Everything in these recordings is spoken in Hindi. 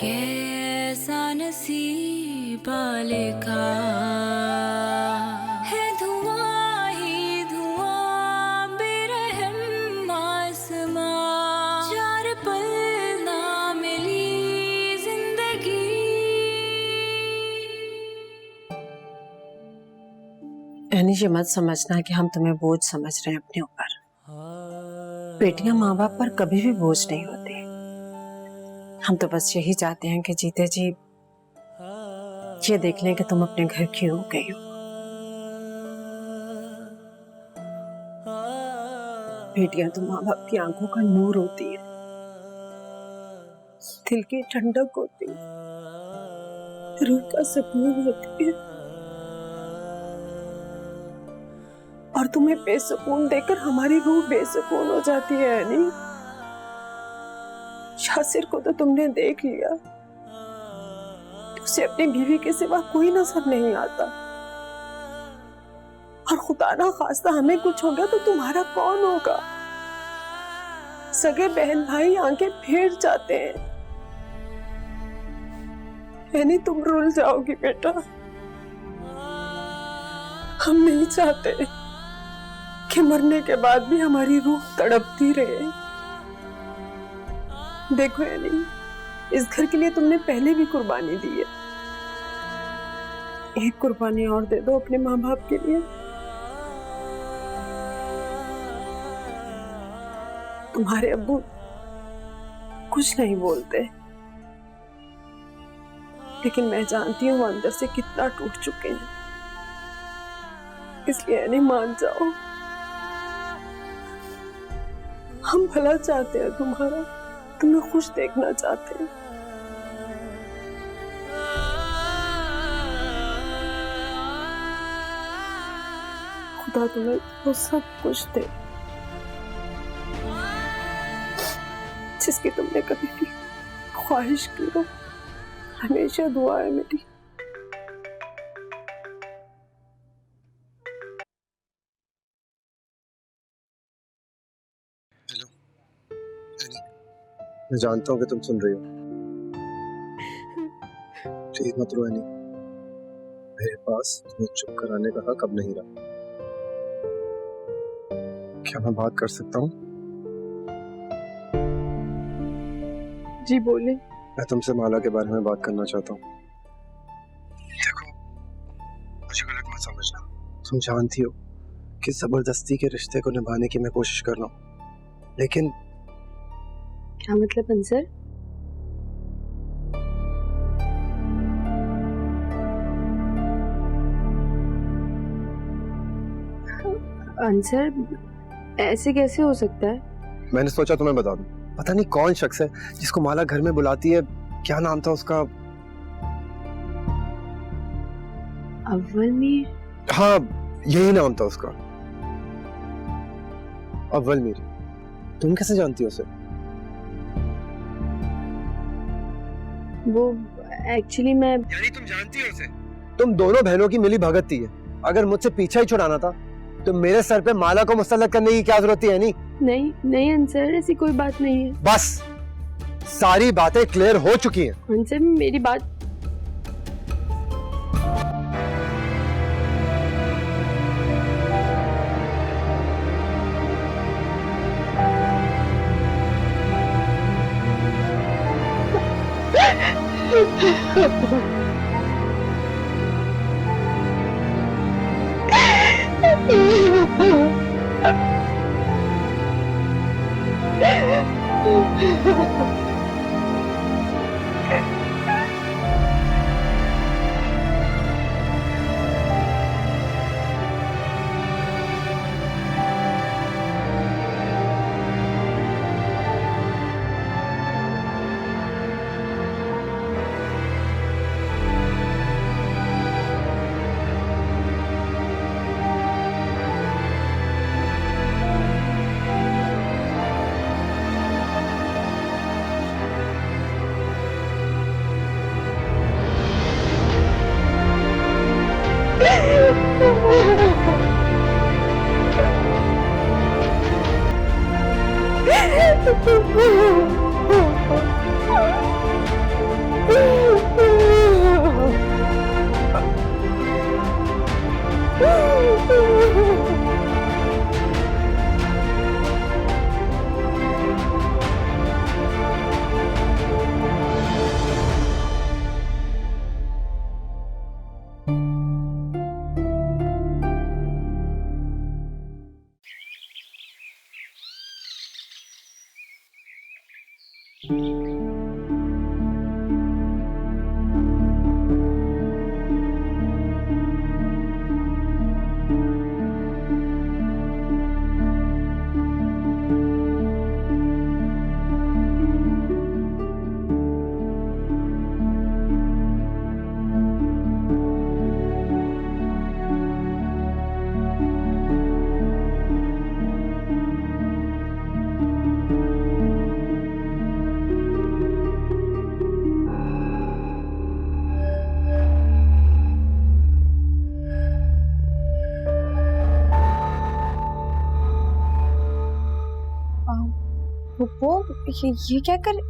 कैसा नसीबा लिखा है, धुआं ही धुआं बेरहम आसमां, चार पल ना मिली जिंदगी। यानी ये मत समझना कि हम तुम्हें बोझ समझ रहे हैं अपने ऊपर। बेटियां माँ बाप पर कभी भी बोझ नहीं होती। हम तो बस यही चाहते हैं कि जीते जी ये देख लें कि तुम अपने घर की हो गई हो। बेटियां तो माँ बाप की आंखों का नूर होती है, दिल की ठंडक होती है, रूह का सुकून होती है। और तुम्हें बेसुकून देकर हमारी रूह बेसुकून हो जाती है। यानी शासिर को तो तुमने देख लिया, उसे अपनी बीवी के सिवा कोई नजर नहीं आता, और खुदा ना खास्ता हमें कुछ हो गया तो तुम्हारा कौन होगा। सगे बहन भाई आंखें फेर जाते हैं। यानी तुम रुल जाओगी बेटा। हम नहीं चाहते कि मरने के बाद भी हमारी रूह तड़पती रहे। देखो यानी इस घर के लिए तुमने पहले भी कुर्बानी दी है, एक कुर्बानी और दे दो अपने माँ बाप के लिए। तुम्हारे अब्बू कुछ नहीं बोलते, लेकिन मैं जानती हूँ वो अंदर से कितना टूट चुके हैं। इसलिए यानी मान जाओ, हम भला चाहते हैं तुम्हारा, तुम्हें खुश देखना चाहते हैं। खुदा तुम्हें वो सब कुछ दे जिसकी तुमने कभी भी ख्वाहिश की हो। हमेशा दुआ है मेरी। हेलो एनी, मैं जानता हूँ कि तुम सुन रही हो। प्लीज मत रो एनी, मेरे पास तुम्हें चुप कराने का हक अब नहीं रहा। क्या मैं बात कर सकता हूँ? जी बोले। मैं तुमसे माला के बारे में बात करना चाहता हूँ। देखो, मुझे गलत मत समझना। तुम जानती हो कि जबरदस्ती के रिश्ते को निभाने की मैं कोशिश कर रहा हूँ, लेकिन क्या मतलब अंसर? अंसर ऐसे कैसे हो सकता है? मैंने सोचा तुम्हें बता दूं। पता नहीं कौन शख्स है जिसको माला घर में बुलाती है। क्या नाम था उसका? अव्वल मीर? हाँ, यही नाम था उसका, अव्वल मीर। तुम कैसे जानती हो उसे? वो एक्चुअली मैं... यानी तुम जानती हो उसे? तुम दोनों बहनों की मिली भगत थी है। अगर मुझसे पीछा ही छुड़ाना था तो मेरे सर पे माला को मुसल्लत करने की क्या जरूरत है? नहीं नहीं अंसर, ऐसी कोई बात नहीं है। बस सारी बातें क्लियर हो चुकी हैं। अंसर मेरी बात... वो ये क्या कर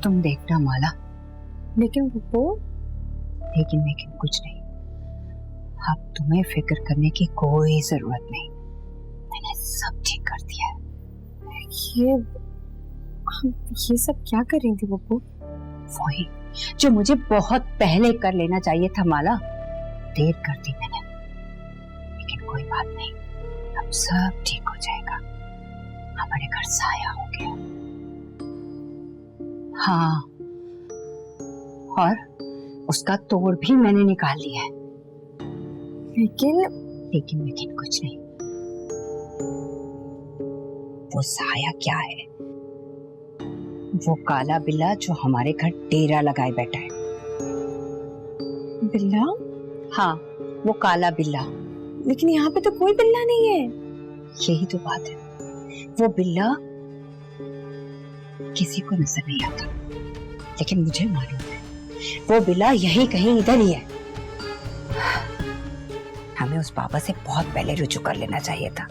तुम देखना माला। लेकिन वो लेकिन कुछ नहीं। अब तुम्हें फिक्र करने की कोई जरूरत नहीं, मैंने सब ठीक कर दिया है। ये सब क्या कर रही थी पप्पू? वही जो मुझे बहुत पहले कर लेना चाहिए था माला, देर कर दी मैंने। लेकिन कोई बात नहीं, अब सब ठीक हो जाएगा। हमारे घर साया हो गया। हाँ, और उसका तोड़ भी मैंने निकाल लिया है। लेकिन कुछ नहीं। वो साया क्या है? वो काला बिल्ला जो हमारे घर डेरा लगाए बैठा है। बिल्ला? हाँ, वो काला बिल्ला। लेकिन यहाँ पे तो कोई बिल्ला नहीं है। यही तो बात है, वो बिल्ला किसी को नजर नहीं आता, लेकिन मुझे मालूम है वो बिल्ला यही कहीं इधर ही है। हमें उस बाबा से बहुत पहले रुजू कर लेना चाहिए था।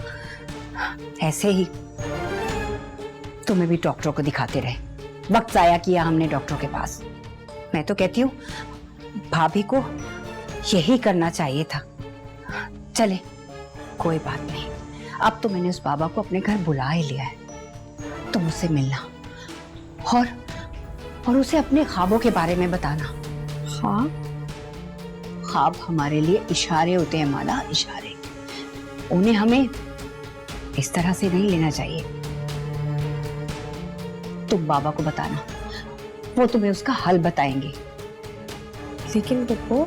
ऐसे ही तुम्हें भी डॉक्टरों को दिखाते रहे, वक्त जाया किया हमने डॉक्टरों के पास। मैं तो कहती हूँ भाभी को यही करना चाहिए था। चले, कोई बात नहीं, अब तो मैंने उस बाबा को अपने घर बुला ही लिया है। तुम उससे मिलना और उसे अपने ख्वाबों के बारे में बताना। हाँ? ख्वाब हमारे लिए इशारे होते हैं माला, इशारे। उन्हें हमें इस तरह से नहीं लेना चाहिए। तुम बाबा को बताना, वो तुम्हें उसका हल बताएंगे। लेकिन पप्पू,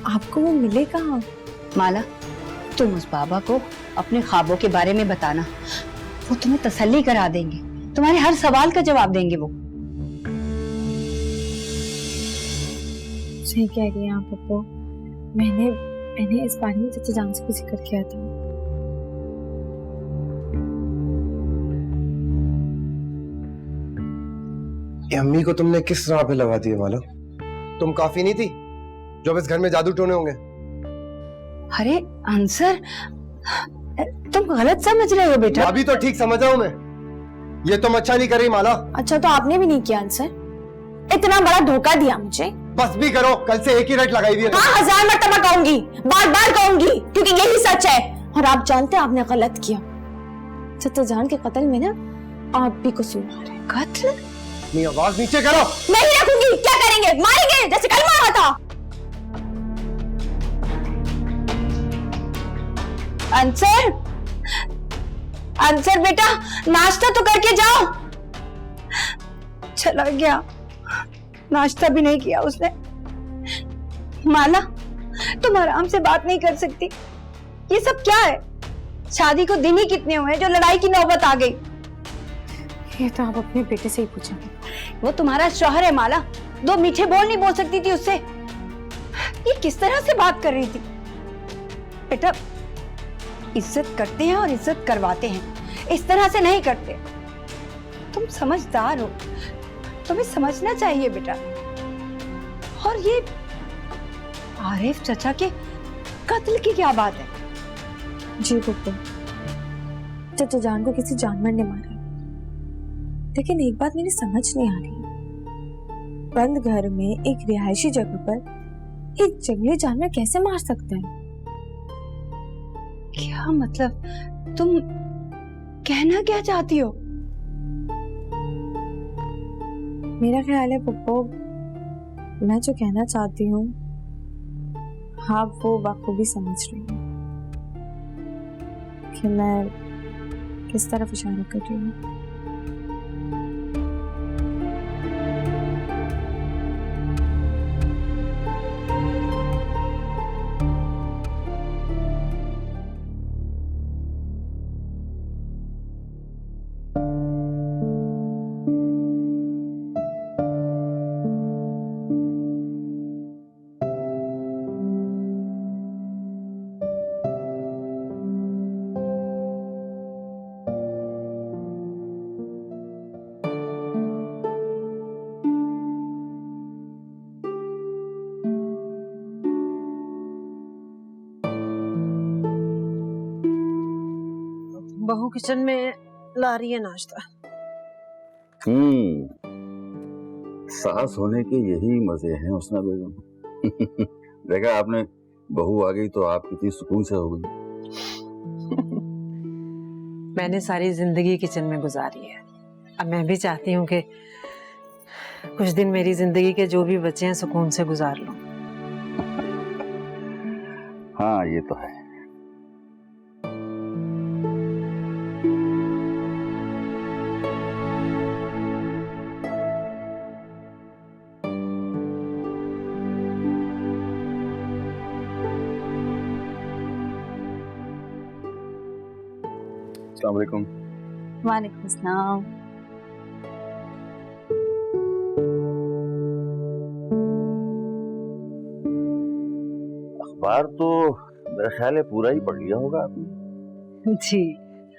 आपको वो मिले कहाँ? माला, तुम उस बाबा को अपने ख्वाबों के बारे में बताना, वो तुम्हें तसल्ली करा देंगे, तुम्हारे हर सवाल का जवाब देंगे वो। सही कह रही हैं आप पप्पू। मैंने इस बारे में चाचा जान से भी जिक्र किया था। ये अम्मी को तुमने किस राह पे लगा दिया माला? तुम काफी नहीं थी जो अब इस घर में जादू टोने होंगे? अरे अंसर, तुम गलत समझ रहे हो बेटा। अभी तो ठीक समझ रहा हूं मैं। ये तुम अच्छा नहीं कर रही माला। अच्छा तो आपने भी नहीं किया आंसर? इतना बड़ा धोखा दिया मुझे। बस भी करो, कल से एक ही रट लगाई हुई है। हाँ 1000 मरतबा कहूंगी, बार बार कहूंगी, क्योंकि यही सच है। और आप जानते हैं आपने गलत किया। चाचा जान के कत्ल में ना आप भी कसूरवार हैं। कत्ल? अपनी आवाज नीचे करो। नहीं रखूंगी। क्या करेंगे? मारेंगे जैसे कल मारा था। अंसर, अंसर बेटा नाश्ता तो करके जाओ। चला गया, नाश्ता भी नहीं किया उसने। माला, तुम आराम से बात नहीं कर सकती? ये सब क्या है? शादी को दिन ही कितने हुए जो लड़ाई की नौबत आ गई? ये तो आप अपने बेटे से ही पूछेंगे। वो तुम्हारा शौहर है माला, 2 मीठे बोल नहीं बोल सकती थी उससे? ये किस तरह से बात कर रही थी? बेटा इज्जत करते हैं और इज्जत करवाते हैं, इस तरह से नहीं करते। तुम समझदार हो, तुम्हें समझना चाहिए बेटा। और ये आरिफ चाचा के कत्ल की क्या बात है? जी पप्पू, चाचा जान को किसी जानवर ने मारा, लेकिन एक बात मेरी समझ नहीं आ रही। बंद घर में एक रिहायशी जगह पर एक जंगली जानवर कैसे मार सकता है? क्या मतलब, तुम कहना क्या चाहती हो? मेरा ख्याल है पप्पू, मैं जो कहना चाहती हूँ आप वो बखूबी समझ रही हैं कि मैं किस तरफ इशारा कर रही हूँ। बहू किचन में ला रही है नाश्ता। सास होने के यही मजे हैं उसना बेगम। देखा आपने, बहू आ गई तो आप कितनी सुकून से हो गई। मैंने सारी जिंदगी किचन में गुजारी है, अब मैं भी चाहती हूँ कि कुछ दिन मेरी जिंदगी के जो भी बचे हैं सुकून से गुजार लूं। हाँ ये तो है। अस्सलाम वालेकुम। वालेकुम अस्सलाम। अखबार तो मेरा ख्याल है पूरा ही पढ़ लिया होगा आपने। जी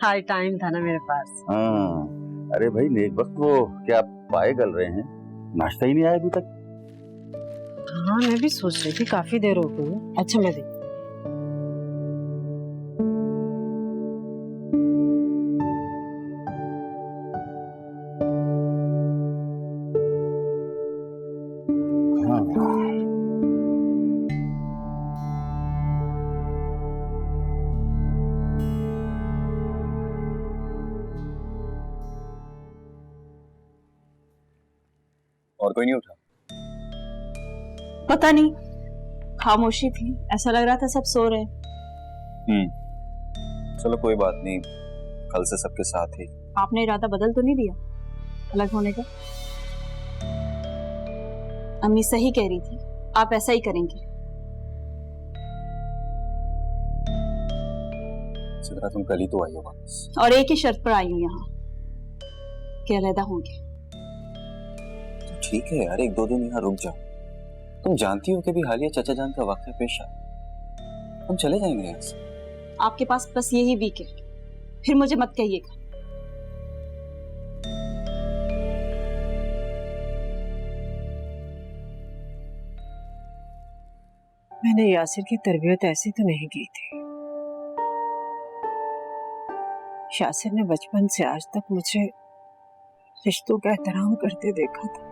हाई टाइम था ना मेरे पास। हाँ, अरे भाई नेक वक्त, वो क्या पाए गल रहे हैं, नाश्ता ही नहीं आया अभी तक। हाँ मैं भी सोच रही थी, काफी देर हो गई। अच्छा मैं देखती। और कोई नहीं उठा? पता नहीं, खामोशी थी, ऐसा लग रहा था सब सो रहे। चलो कोई बात नहीं, कल से सबके साथ ही। आपने इरादा बदल तो नहीं दिया अलग होने का? अम्मी सही कह रही थी, आप ऐसा ही करेंगे। सिद्रा तुम कल ही तो आई हो वापस। और एक ही शर्त पर आई हूँ यहाँ कि अलहदा होंगे। तो ठीक है यार, 1-2 दिन यहाँ रुक जाओ। तुम जानती हो कि भी हालिया चाचा जान का वाकया पेश आया, हम चले जाएंगे यहाँ से। आपके पास बस यही वीक है, फिर मुझे मत कहिएगा। मैंने यासिर की तरबियत ऐसी तो नहीं की थी। यासिर ने बचपन से आज तक मुझे रिश्तों का एहतराम करते देखा था।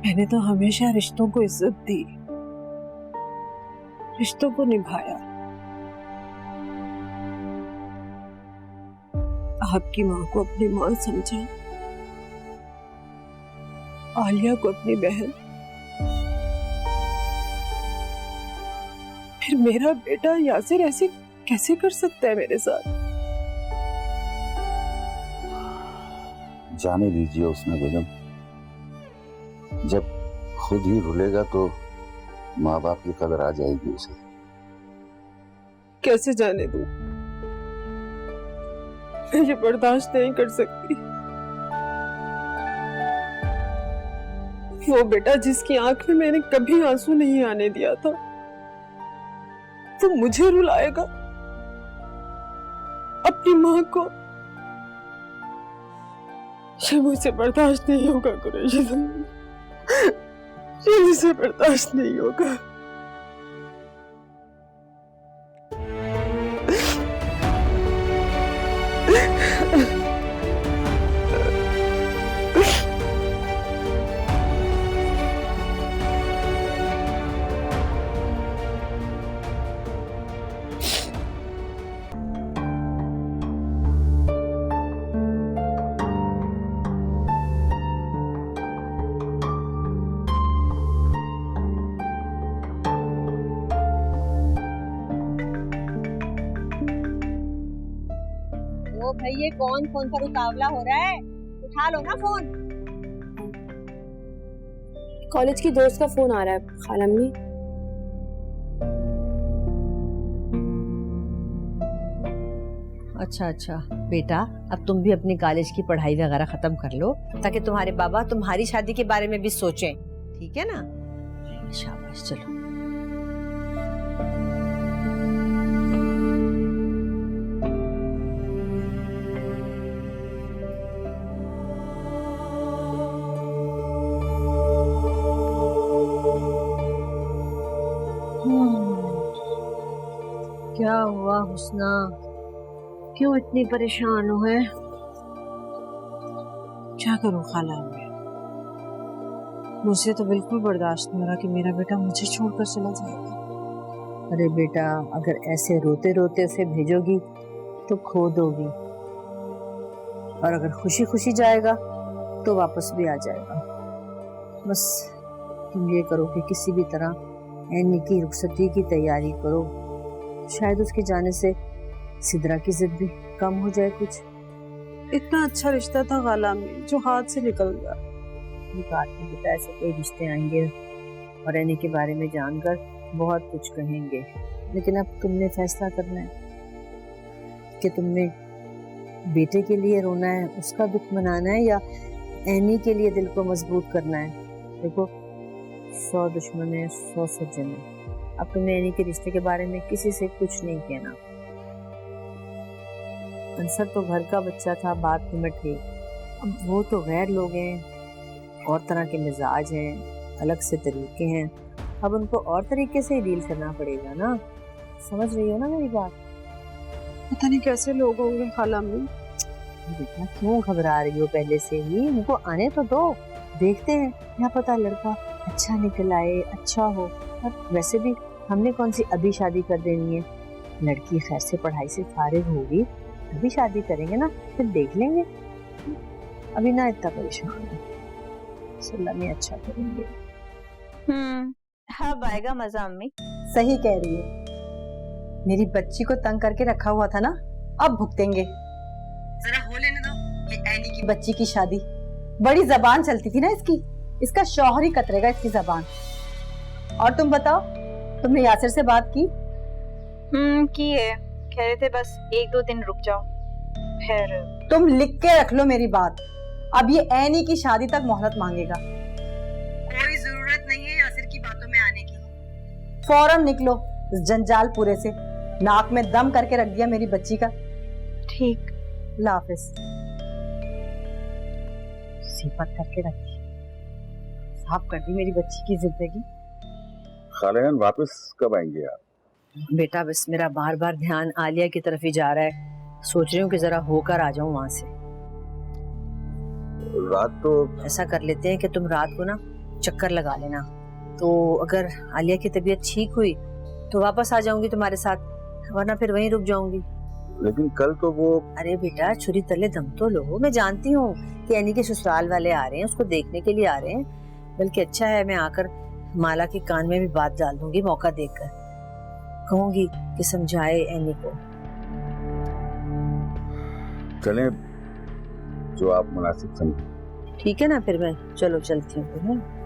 मैंने तो हमेशा रिश्तों को इज्जत दी, रिश्तों को निभाया। आपकी माँ को अपनी माँ समझा, आलिया को अपनी बहन, फिर मेरा बेटा यासिर ऐसे कैसे कर सकता है मेरे साथ? जाने दीजिए उसने बेगम, जब खुद ही रुलेगा तो माँ बाप की कदर आ जाएगी उसे। कैसे जाने दूं? मैं ये बर्दाश्त नहीं कर सकती। वो बेटा जिसकी आंख में मैंने कभी आंसू नहीं आने दिया था, वो मुझे रुलाएगा, अपनी माँ को। ये मुझे बर्दाश्त नहीं होगा कुरैशी, ये मुझे बर्दाश्त नहीं होगा। भाई ये कौन फोन पर उतावला हो रहा है? उठा लो ना फोन। कॉलेज की दोस्त का फोन आ रहा है खाला अम्मी। अच्छा अच्छा बेटा, अब तुम भी अपनी कॉलेज की पढ़ाई वगैरह खत्म कर लो ताकि तुम्हारे बाबा तुम्हारी शादी के बारे में भी सोचें, ठीक है ना? शाबाश, चलो। क्या हुआ हुस्ना, क्यों इतनी परेशान हो है? क्या करूं खाला, मुझे तो बिल्कुल बर्दाश्त नहीं हो रहा कि मेरा बेटा मुझे छोड़कर चला जाएगा। अरे बेटा, अगर ऐसे रोते रोते उसे भेजोगी तो खो दोगी, और अगर खुशी खुशी जाएगा तो वापस भी आ जाएगा। बस तुम ये करो कि किसी भी तरह एनी की रुखसती की तैयारी करो, शायद उसके जाने से सिद्रा की जिद भी कम हो जाए कुछ। इतना अच्छा रिश्ता था खाला में जो हाथ से निकल गया। बेटा, ऐसे कई रिश्ते आएंगे और एनी के बारे में जानकर बहुत कुछ कहेंगे, लेकिन अब तुमने फैसला करना है कि तुमने बेटे के लिए रोना है, उसका दुख मनाना है, या एनी के लिए दिल को मजबूत करना है। देखो, 100 दुश्मन है 100 सज्जन है। अब तुमने एनी के रिश्ते के बारे में किसी से कुछ नहीं कहना। अंसर तो घर का बच्चा था, बात निमट गई। अब वो तो गैर लोग हैं, और तरह के मिजाज हैं, अलग से तरीके हैं। अब उनको और तरीके से डील करना पड़ेगा ना। समझ रही हो ना मेरी बात? पता नहीं कैसे लोग होंगे खाला में। बेटा, क्यों घबरा रही हो? पहले से ही उनको आने तो दो, देखते हैं, क्या पता लड़का अच्छा निकल आए, अच्छा हो। और वैसे भी हमने कौन सी अभी शादी कर देनी है? लड़की खैर से पढ़ाई से फारिग होगी, अभी शादी करेंगे ना, फिर देख लेंगे। अभी ना इतना परेशान है, सल्ला में अच्छा करेंगे। अब आएगा मजा अम्मी। सही कह रही है, मेरी बच्ची को तंग करके रखा हुआ था ना, अब भुगतेंगे। जरा हो लेने दो ये एनी की बच्ची की शादी। बड़ी जबान चलती थी ना इसकी, इसका शौहर ही कतरेगा इसकी जबान। और तुम बताओ, तुमने यासिर से बात की? की है, कह रहे थे बस 1-2 दिन रुक जाओ फिर। तुम लिख के रख लो मेरी बात, अब ये ऐनी की शादी तक मोहलत मांगेगा। कोई जरूरत नहीं है यासिर की बातों में आने की। फौरन निकलो इस जंजाल पूरे से। नाक में दम करके रख दिया मेरी बच्ची का। ठीक, अल्लाह हाफिज। सिफत करके रखी, साफ कर दी मेरी बच्ची की जिंदगी। खालियान वापस कब आएंगे आप? बेटा बस मेरा बार बार ध्यान आलिया की तरफ ही जा रहा है, सोच रही हूँ कि जरा होकर आ जाऊं वहां से। रात तो ऐसा कर लेते हैं कि तुम रात को ना चक्कर लगा लेना, तो अगर आलिया की तबीयत ठीक हुई तो वापस आ जाऊंगी तुम्हारे साथ, वरना फिर वहीं रुक जाऊंगी। लेकिन कल तो वो। अरे बेटा छुरी तले दम तो लो, मैं जानती हूँ कि एनी के ससुराल वाले आ रहे हैं, उसको देखने के लिए आ रहे हैं, बल्कि अच्छा है मैं आकर माला के कान में भी बात डाल दूंगी, मौका देखकर कहूंगी कि समझाए एनी को। चलें जो आप मुनासिब समझें। ठीक है ना, फिर मैं चलो चलती हूँ फिर।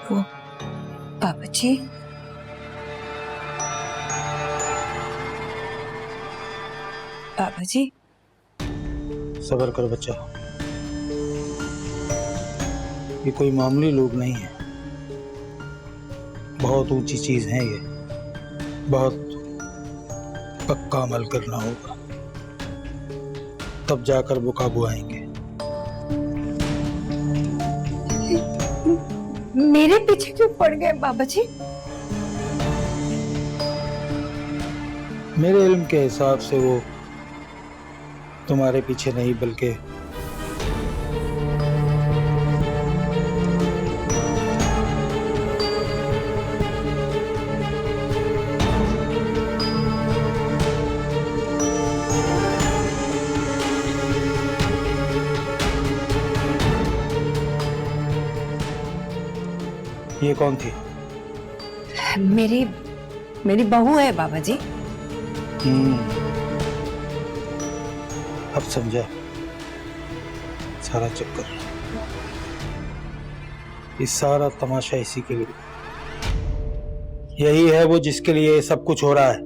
वो बाबा जी, बाबा जी। सब्र कर बच्चा, ये कोई मामूली लोग नहीं है, बहुत ऊंची चीज है ये, बहुत पक्का अमल करना होगा, तब जाकर वो काबू आएंगे। मेरे पीछे क्यों पड़ गए बाबा जी? मेरे इल्म के हिसाब से वो तुम्हारे पीछे नहीं बल्कि ये कौन थी? मेरी बहू है बाबा जी। अब समझा सारा चक्कर, ये सारा तमाशा इसी के लिए, यही है वो जिसके लिए सब कुछ हो रहा है।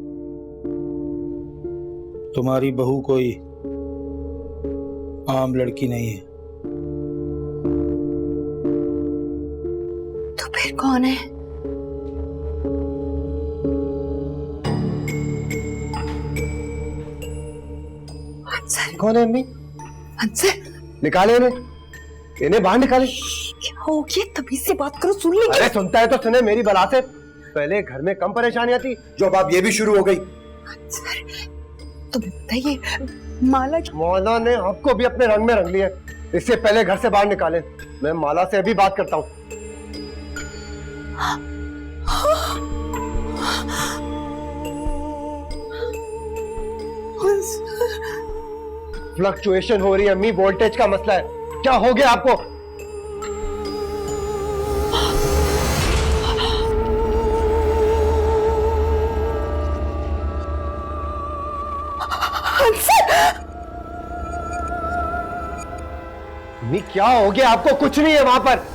तुम्हारी बहू कोई आम लड़की नहीं है। तो फिर कौन है? कौन है अम्मी? निकाले इन्हें बाहर निकाले। क्या हो गया? तभी से बात करो, सुन लेंगे। अरे सुनता है तो सुने मेरी बला से। पहले घर में कम परेशानियां थी, जो अब ये भी शुरू हो गई। तुम्हें बताइए मौला ने आपको भी अपने रंग में रंग लिया। इससे पहले घर से बाहर निकाले। मैं माला से अभी बात करता हूँ। फ्लक्चुएशन हो रही है अम्मी, वोल्टेज का मसला है। क्या हो गया आपको? अम्मी क्या हो गया आपको? कुछ नहीं है वहां पर।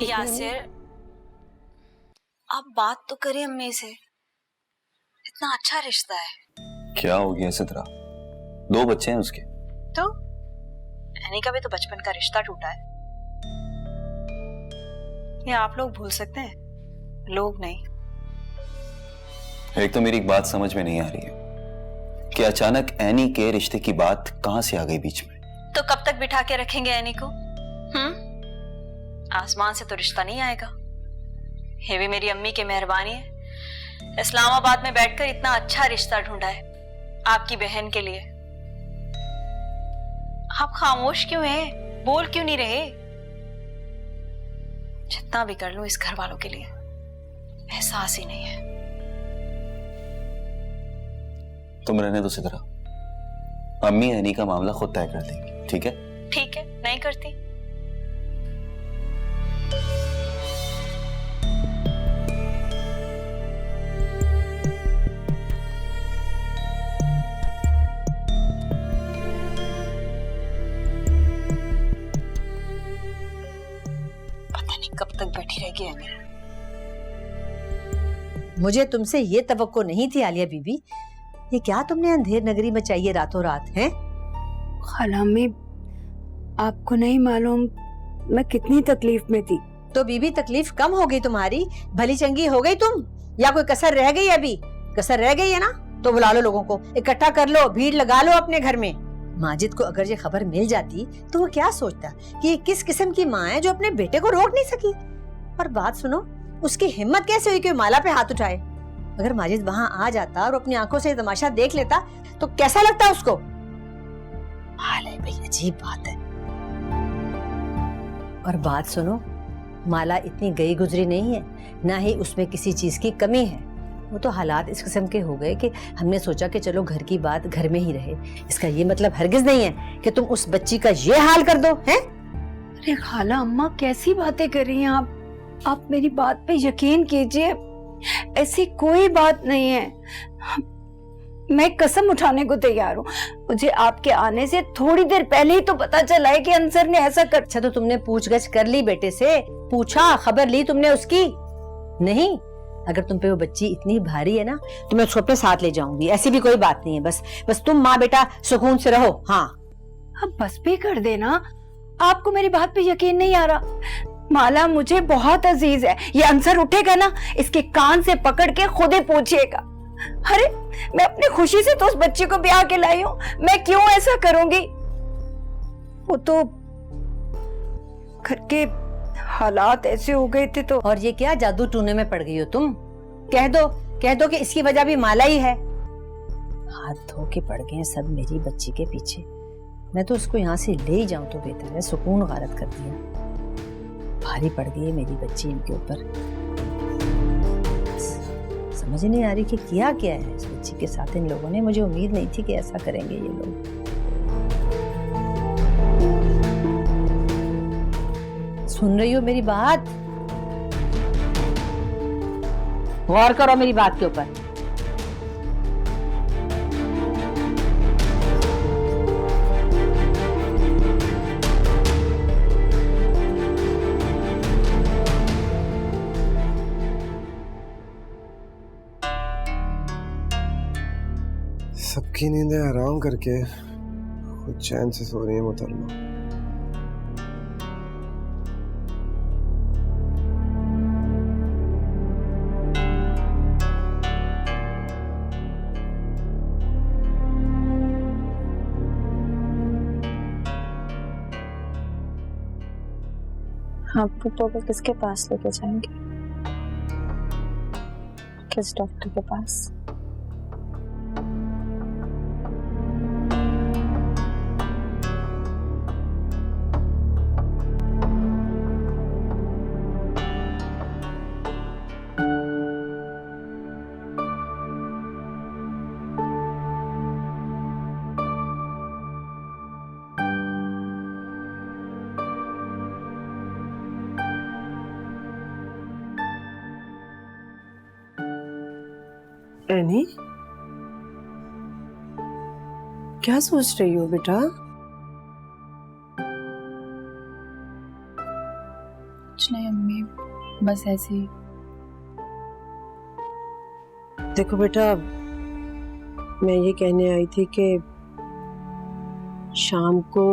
यासिर, आप बात तो करिए अम्मी से, इतना अच्छा रिश्ता है। क्या हो गया सिद्रा? 2 बच्चे हैं उसके। तो एनी का भी तो बचपन का रिश्ता टूटा है। ये आप लोग भूल सकते हैं, लोग नहीं। एक तो मेरी एक बात समझ में नहीं आ रही है कि अचानक एनी के रिश्ते की बात कहां से आ गई बीच में। तो कब तक बिठा के रखेंगे एनी को? आसमान से तो रिश्ता नहीं आएगा। ये भी मेरी अम्मी की मेहरबानी है, इस्लामाबाद में बैठकर इतना अच्छा रिश्ता ढूंढा है आपकी बहन के लिए। आप खामोश क्यों हैं? बोल क्यों नहीं रहे? जितना भी कर लूं इस घर वालों के लिए एहसास ही नहीं है। तुम रहने दो सिद्रा, अम्मी एनी का मामला खुद तय कर देंगी, ठीक है? ठीक है, नहीं करती। पता नहीं कब तक बैठी रहेगी एनी। मुझे तुमसे ये तवक्को नहीं थी आलिया बीबी। ये क्या तुमने अंधेर नगरी में चाहिए रातों रात है? खाला अम्मी, आपको नहीं मालूम मैं कितनी तकलीफ में थी। तो बीबी तकलीफ कम हो गई तुम्हारी? भली चंगी हो गई तुम? या कोई कसर रह गई? अभी कसर रह गई है ना तो बुला लो लोगों को, इकट्ठा कर लो, भीड़ लगा लो अपने घर में। माजिद को अगर ये खबर मिल जाती तो वो क्या सोचता कि किस किस्म की माँ है जो अपने बेटे को रोक नहीं सकी। और बात सुनो, उसकी हिम्मत कैसे हुई कि माला पे हाथ उठाए? अगर माजिद वहाँ आ जाता और अपनी आंखों से तमाशा देख लेता तो कैसा लगता उसको? हाल है भाई, अजीब बात है। और बात सुनो, माला इतनी गई गुजरी नहीं है, ना ही उसमें किसी चीज की कमी है। वो तो हालात इस किस्म के हो गए कि हमने सोचा कि चलो घर की बात घर में ही रहे। इसका ये मतलब हरगिज नहीं है कि तुम उस बच्ची का ये हाल कर दो, हैं? अरे खाला अम्मा, कैसी बातें कर रही हैं आप मेरी बात पे यकीन कीजिए, ऐसी कोई बात नहीं है। मैं कसम उठाने को तैयार हूँ। मुझे आपके आने से थोड़ी देर पहले ही तो पता चला है कि अंसर ने ऐसा कर। अच्छा, तो तुमने पूछगछ कर ली बेटे से? पूछा, खबर ली तुमने उसकी? नहीं। अगर तुम पे वो बच्ची इतनी भारी है ना तो मैं उसको अपने साथ ले जाऊंगी, ऐसी भी कोई बात नहीं है। बस तुम माँ बेटा सुकून से रहो। हाँ, अब बस भी कर देना। आपको मेरी बात पे यकीन नहीं आ रहा? माला मुझे बहुत अजीज है। ये अंसर उठेगा ना, इसके कान से पकड़ के खुद ही पूछिएगा। अरे मैं अपनी खुशी से तो उस बच्ची को ब्याह के लाई हूँ, मैं क्यों ऐसा करूंगी? वो तो घर के हालात ऐसे हो गए थे तो। और ये क्या जादू टूने में पड़ गई हो तुम? कह दो कि इसकी वजह भी माला ही है। हाथ धो के पड़ गए सब मेरी बच्ची के पीछे। मैं तो उसको यहाँ से ले ही जाऊं तो बेहतर है। सुकून गारत कर दिया, भारी पड़ गई है मेरी बच्ची इनके ऊपर। समझ नहीं आ रही कि किया क्या है इस बच्ची के साथ इन लोगों ने। मुझे उम्मीद नहीं थी कि ऐसा करेंगे ये लोग। सुन रही हो मेरी बात? गौर करो मेरी बात के ऊपर। सबकी नींदें आराम करके खुद चैन से सो रही है मोहतरमा। आप पुप्पो को किसके पास लेके जाएंगे? किस डॉक्टर के पास? एनी, क्या सोच रही हो बेटा? बस ऐसे ही। देखो बेटा, मैं ये कहने आई थी कि शाम को,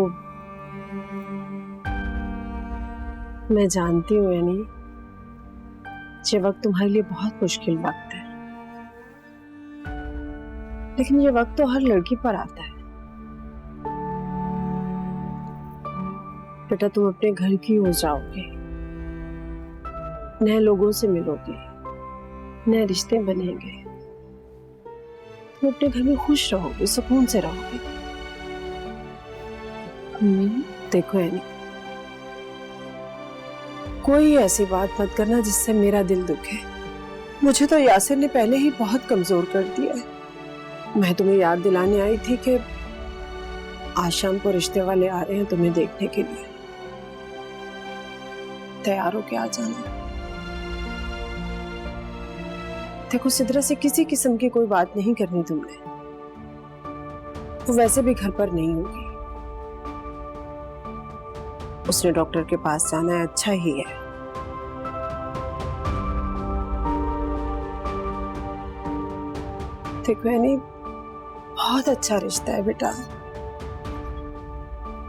मैं जानती हूँ यानी ये वक्त तुम्हारे लिए बहुत मुश्किल वक्त है, लेकिन ये वक्त तो हर लड़की पर आता है। बेटा, तुम अपने घर की हो जाओगे, नए लोगों से मिलोगे, नए रिश्ते बनेंगे, तुम अपने घर में खुश रहोगे, सुकून से रहोगे। देखो यानी कोई ऐसी बात मत करना जिससे मेरा दिल दुखे। मुझे तो यासिर ने पहले ही बहुत कमजोर कर दिया है। मैं तुम्हें याद दिलाने आई थी कि आज शाम को रिश्ते वाले आ रहे हैं तुम्हें देखने के लिए। तैयार होके आ जाना। देखो, सिद्रा से किसी किस्म की कोई बात नहीं करनी तुमने, वो वैसे भी घर पर नहीं होगी। उसने डॉक्टर के पास जाना है, अच्छा ही है। देखो यानी बहुत अच्छा रिश्ता है बेटा।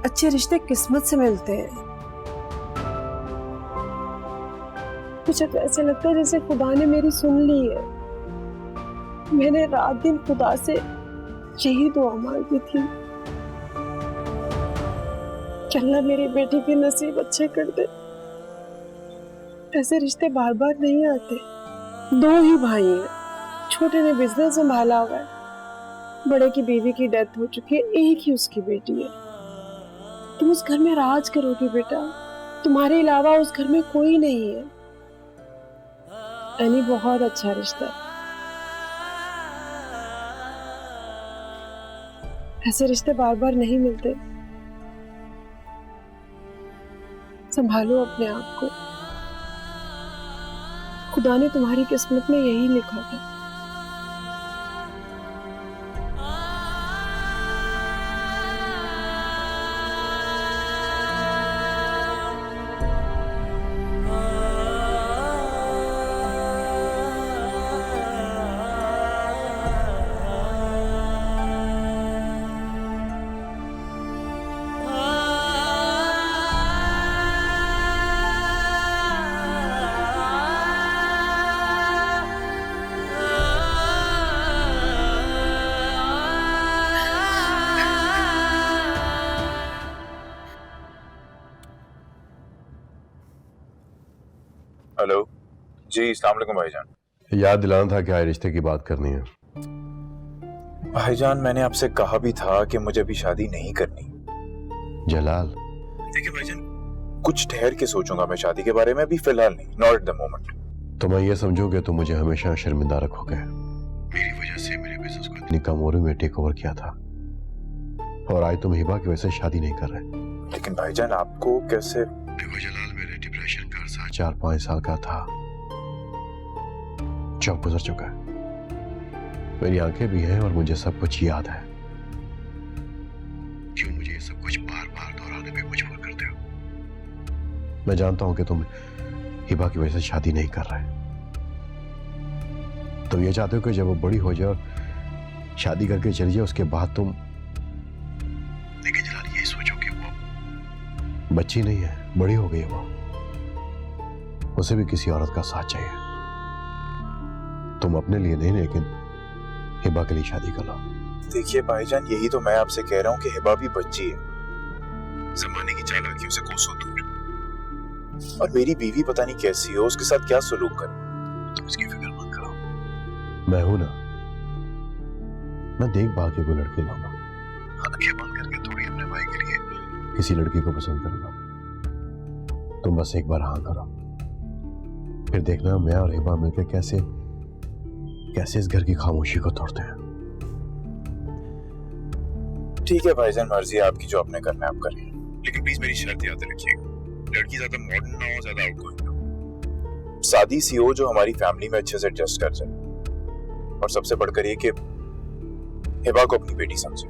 अच्छे रिश्ते किस्मत से मिलते हैं। मुझे तो ऐसे लगता है जैसे खुदा ने मेरी सुन ली है। मैंने रात दिन खुदा से यही दुआ मांगी थी कि अल्लाह मेरी बेटी के नसीब अच्छे कर दे। ऐसे रिश्ते बार बार नहीं आते। दो ही भाई हैं, छोटे ने बिजनेस संभाला हुआ है, बड़े की बीवी की डेथ हो चुकी है, एक ही उसकी बेटी है। तुम उस घर में राज करोगे बेटा, तुम्हारे अलावा उस घर में कोई नहीं है। यानी बहुत अच्छा रिश्ता है। ऐसे रिश्ते बार बार नहीं मिलते। संभालो अपने आप को, खुदा ने तुम्हारी किस्मत में यही लिखा था। हेलो जी, अस्सलाम वालेकुम भाईजान। याद दिलाना था कि आए रिश्ते की बात करनी है। भाईजान, मैंने आपसे कहा भी था कि मुझे अभी शादी नहीं करनी। जलाल, देखिए भाईजान, कुछ ठहर के सोचूंगा मैं शादी के बारे में, अभी फिलहाल नहीं, नॉट एट द मोमेंट। तो मैं ये समझूंगा तो मुझे हमेशा शर्मिंदा रखोगे। मेरी वजह से मेरे बिजनेस को इतनी कम उम्र में टेक ओवर किया था, और आज तुम हिबा की वजह से शादी नहीं कर रहे। लेकिन भाईजान, आपको कैसे? देखो जलाल, मेरे डिप्रेशन का अरसा 4-5 साल का था, जो गुजर चुका है। मेरी आंखें भी हैं और मुझे सब कुछ याद है। क्यों मुझे ये सब कुछ बार बार दोहराने पे मजबूर करते हो? मैं जानता हूं कि तुम हिबा की वजह से शादी नहीं कर रहे। तुम ये चाहते हो कि जब वो बड़ी हो जाए और शादी करके चली जाए, उसके बाद तुम। लेकिन जलाल, ये सोचो कि वो बच्ची नहीं है, बड़ी हो गई है वो। उसे भी किसी औरत का साथ चाहिए। तुम अपने लिए नहीं, लेकिन हिबा के लिए शादी कर लो। देखिए भाईजान, यही तो मैं आपसे कह रहा हूँ कि हिबा भी बच्ची है, जमाने की चालाकियों से कोसों दूर, और मेरी बीवी पता नहीं कैसी हो, उसके साथ क्या सलूक कर। तुम इसकी फिक्र मत करो, मैं हूं ना। मैं देखभाल के कोई लड़की लाऊंगा, आंखें बंद करके थोड़ी अपने भाई के लिए किसी लड़की को पसंद करूंगा। तुम बस एक बार हाँ करो, फिर देखना मैं और हिबा मिलकर कैसे कैसे इस घर की खामोशी को तोड़ते हैं। ठीक है भाईजान, मर्जी है आपकी, जो आपने करना है आप करिए, लेकिन प्लीज मेरी शर्त याद रखिएगा, लड़की ज्यादा मॉडर्न ना हो, ज्यादा आउटगोइंग ना हो, सादी सी हो, जो हमारी फैमिली में अच्छे से एडजस्ट कर जाए, और सबसे बढ़कर ये कि हिबा को अपनी बेटी समझे।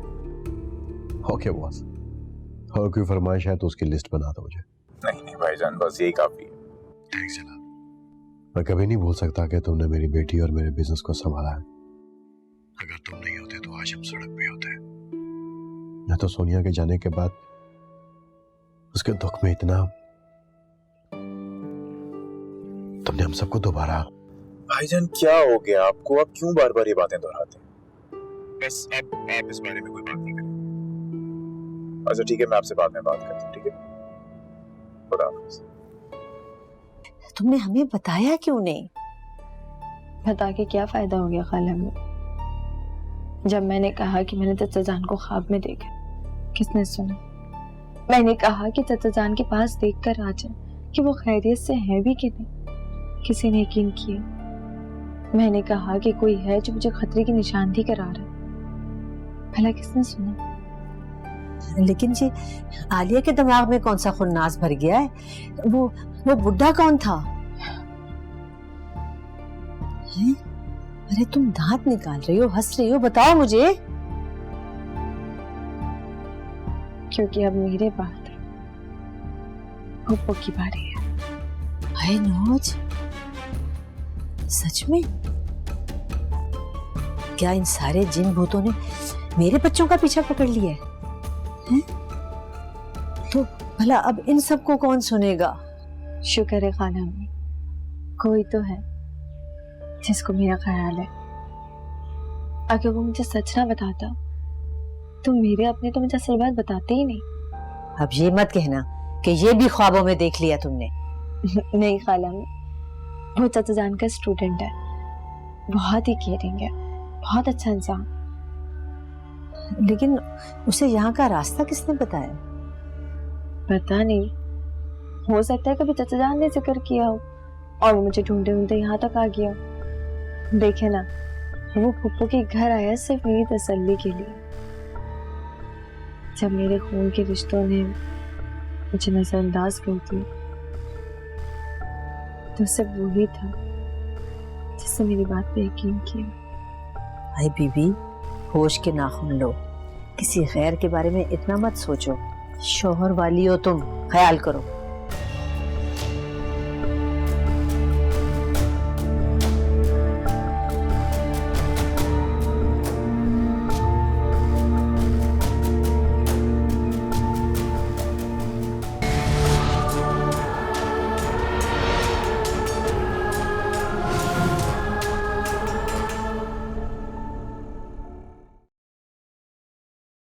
ओके बॉस, और कोई फरमाइश है तो उसकी लिस्ट बना दो मुझे। नहीं नहीं भाईजान, बस यही काफी है। थैंक्स जनाब। मैं कभी नहीं भूल सकता कि तुमने मेरी बेटी और मेरे बिजनेस को संभाला है। अगर तुम नहीं होते तो आज हम सड़क पे होते। मैं तो सोनिया के जाने के बाद उसके दुख में इतना, तुमने हम सबको दोबारा। भाईजान क्या हो गया आपको? आप क्यों बार बार ये बातें दोहराते हैं? बस अब आप इस बारे में कोई बात नहीं करें। अच्छा ठीक है, मैं आपसे बाद में बात करता हूँ, ठीक है? खुदा हाफिज़। तुमने हमें बताया क्यों नहीं? बता के क्या फायदा हो गया खाला में? जब मैंने कहा कि मैंने चाचा जान को ख्वाब में देखा, किसने सुना? मैंने कहा कि चाचा जान के पास देखकर आ जाए कि वो खैरियत से है भी कि नहीं, किसी ने यकीन किया। मैंने कहा कि कोई है जो मुझे खतरे की निशानदेही करा रहा है, भला किसने सुना? लेकिन जी आलिया के दिमाग में कौन सा खुन्नास भर गया है? वो बुड्ढा कौन था? है? अरे तुम दांत निकाल रही हो, हंस रही हो, बताओ मुझे। क्योंकि अब मेरे बाद पप्पू की बारी है। हाय नौज, सच में? क्या इन सारे जिन भूतों ने मेरे बच्चों का पीछा पकड़ लिया है? तो भला अब इन सबको कौन सुनेगा? शुक्र है खाला में कोई तो है जिसको मेरा ख्याल है। अगर वो मुझे सच ना बताता तो मेरे अपने तो मुझे असल बात बताते ही नहीं। अब ये मत कहना कि ये भी ख्वाबों में देख लिया तुमने। नहीं खाला में, वो चाचा जान का स्टूडेंट है, बहुत ही केयरिंग है, बहुत अच्छा इंसान। लेकिन उसे यहाँ का रास्ता किसने बताया? पता नहीं, हो सकता है कभी चाचा जान ने जिक्र किया हो और वो मुझे ढूंढे ढूंढे यहाँ तक आ गया। देखे ना, वो पप्पू के घर आया सिर्फ मेरी तसल्ली के लिए। जब मेरे खून के रिश्तों ने मुझे नजरअंदाज कर दिया तो सिर्फ वही था जिसने मेरी बात पे यकीन किया। अरे बीबी, होश के नाखून लो, किसी गैर के बारे में इतना मत सोचो। शोहर वाली हो तुम, ख्याल करो।